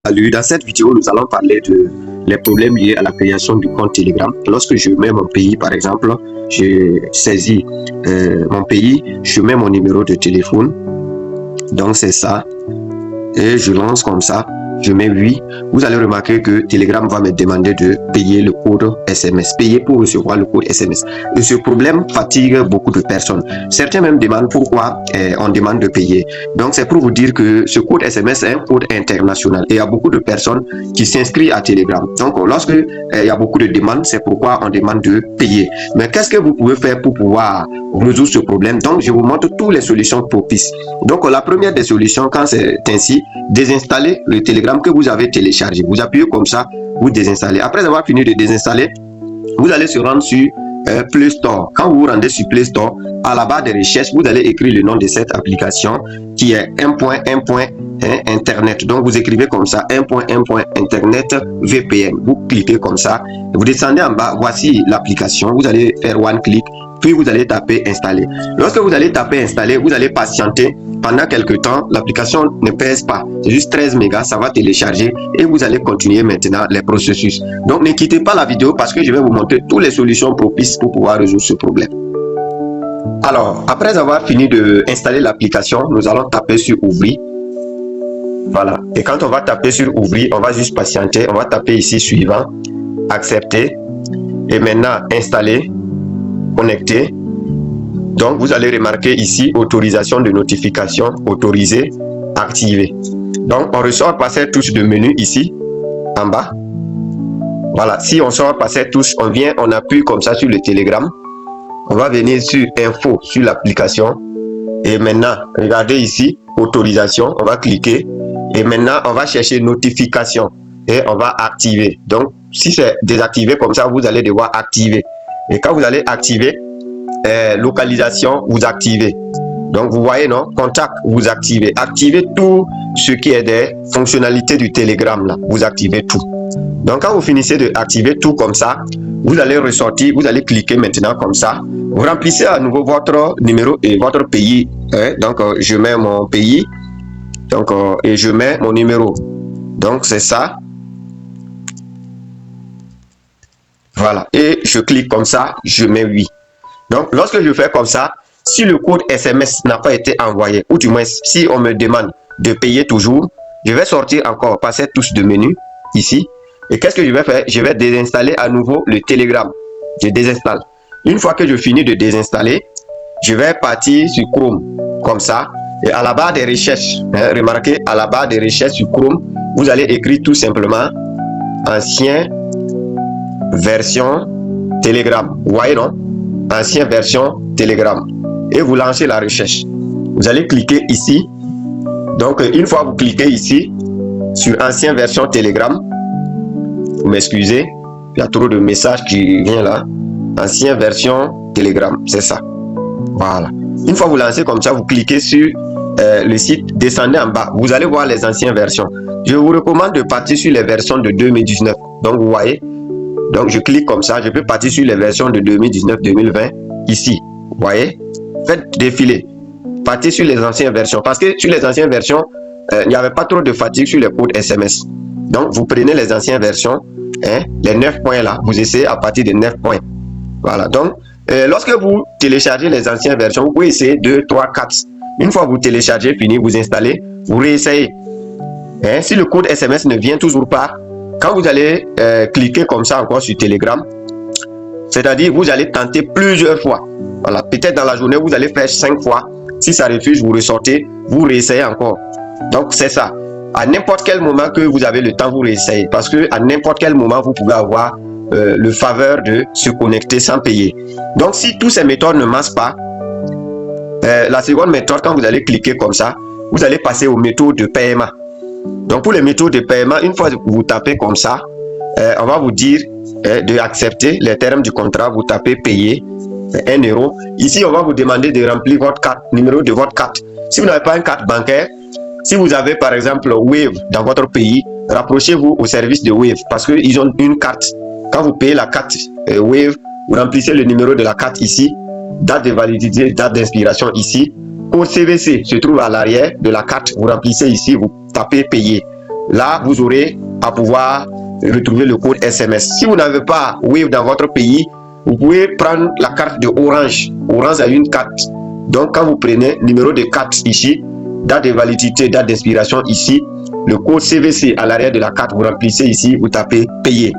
Salut, dans cette vidéo, nous allons parler de les problèmes liés à la création du compte Telegram. Lorsque je mets mon pays, par exemple, je saisis mon pays, je mets mon numéro de téléphone, donc c'est ça, et je lance comme ça, je mets oui. Vous allez remarquer que Telegram va me demander de payer le code SMS, payer pour recevoir le code SMS. Et ce problème fatigue beaucoup de personnes. Certains même demandent pourquoi on demande de payer. Donc c'est pour vous dire que ce code SMS est un code international et il y a beaucoup de personnes qui s'inscrivent à Telegram. Donc lorsque il y a beaucoup de demandes, c'est pourquoi on demande de payer. Mais qu'est-ce que vous pouvez faire pour pouvoir résoudre ce problème? Donc je vous montre toutes les solutions propices. Donc la première des solutions, quand c'est ainsi, désinstaller le Telegram que vous avez téléchargé. Vous appuyez comme ça, vous désinstallez. Après avoir fini de désinstaller, vous allez se rendre sur Play Store. Quand vous vous rendez sur Play Store, à la barre de recherche, vous allez écrire le nom de cette application qui est 1.1. Internet. Donc vous écrivez comme ça 1.1.internet VPN. Vous cliquez comme ça, vous descendez en bas, voici l'application. Vous allez faire one click, puis vous allez taper installer. Lorsque vous allez taper installer, vous allez patienter pendant quelques temps. L'application ne pèse pas, c'est juste 13 mégas, ça va télécharger et vous allez continuer maintenant les processus. Donc ne quittez pas la vidéo parce que je vais vous montrer toutes les solutions propices pour pouvoir résoudre ce problème. Alors, après avoir fini d'installer l'application, nous allons taper sur ouvrir. Voilà. Et quand on va taper sur ouvrir, on va juste patienter. On va taper ici suivant, accepter. Et maintenant, installer, connecter. Donc, vous allez remarquer ici, autorisation de notification, autoriser, activer. Donc, on ressort par cette touche de menu ici, en bas. Voilà. Si on sort par cette touche, on vient, on appuie comme ça sur le Telegram. On va venir sur info, sur l'application. Et maintenant, regardez ici, autorisation. On va cliquer. Et maintenant, on va chercher notification et on va activer. Donc, si c'est désactivé comme ça, vous allez devoir activer. Et quand vous allez activer, localisation, vous activez. Donc, vous voyez, non? Contact, vous activez. Activez tout ce qui est des fonctionnalités du Telegram, là. Vous activez tout. Donc, quand vous finissez d'activer tout comme ça, vous allez ressortir, vous allez cliquer maintenant comme ça. Vous remplissez à nouveau votre numéro et votre pays. Donc, je mets mon pays. Donc, et je mets mon numéro. Donc, c'est ça. Voilà. Et je clique comme ça, je mets oui. Donc, lorsque je fais comme ça, si le code SMS n'a pas été envoyé, ou du moins, si on me demande de payer toujours, je vais sortir encore par cette touche de menu, ici. Et qu'est-ce que je vais faire? Je vais désinstaller à nouveau le Telegram. Je désinstalle. Une fois que je finis de désinstaller, je vais partir sur Chrome, comme ça. Et à la barre des recherches, remarquez, à la barre des recherches sur Chrome, vous allez écrire tout simplement ancien version Telegram. Vous voyez, non? Ancien version Telegram. Et vous lancez la recherche. Vous allez cliquer ici. Donc, une fois vous cliquez ici sur ancien version Telegram, vous m'excusez, il y a trop de messages qui viennent là. Ancien version Telegram, c'est ça. Voilà. Une fois vous lancez comme ça, vous cliquez sur le site, descendez en bas, vous allez voir les anciennes versions. Je vous recommande de partir sur les versions de 2019. Donc vous voyez, donc je clique comme ça, je peux partir sur les versions de 2019-2020 ici. Vous voyez, faites défiler, partez sur les anciennes versions parce que sur les anciennes versions, il n'y avait pas trop de fatigue sur les codes SMS. Donc vous prenez les anciennes versions, les 9 points là, vous essayez à partir de 9 points. Voilà, donc lorsque vous téléchargez les anciennes versions, vous pouvez essayer 2, 3, 4. Une fois vous téléchargez, fini, vous installez, vous réessayez. Si le code SMS ne vient toujours pas, quand vous allez cliquer comme ça encore sur Telegram, c'est-à-dire vous allez tenter plusieurs fois. Voilà, peut-être dans la journée, vous allez faire 5 fois. Si ça refuse, vous ressortez, vous réessayez encore. Donc c'est ça. À n'importe quel moment que vous avez le temps, vous réessayez. Parce que à n'importe quel moment, vous pouvez avoir le faveur de se connecter sans payer. Donc si toutes ces méthodes ne marchent pas, la seconde méthode, quand vous allez cliquer comme ça, vous allez passer aux méthodes de paiement. Donc pour les méthodes de paiement, une fois que vous tapez comme ça, on va vous dire d'accepter les termes du contrat, vous tapez payer 1 euro. Ici, on va vous demander de remplir votre carte, numéro de votre carte. Si vous n'avez pas une carte bancaire, si vous avez par exemple Wave dans votre pays, rapprochez-vous au service de Wave parce qu'ils ont une carte. Quand vous payez la carte Wave, vous remplissez le numéro de la carte ici, date de validité, date d'inspiration ici. Code CVC se trouve à l'arrière de la carte, vous remplissez ici, vous tapez payer. Là, vous aurez à pouvoir retrouver le code SMS. Si vous n'avez pas Wave dans votre pays, vous pouvez prendre la carte de Orange. Orange a une carte. Donc, quand vous prenez numéro de carte ici, date de validité, date d'expiration ici, le code CVC à l'arrière de la carte, vous remplissez ici, vous tapez payer.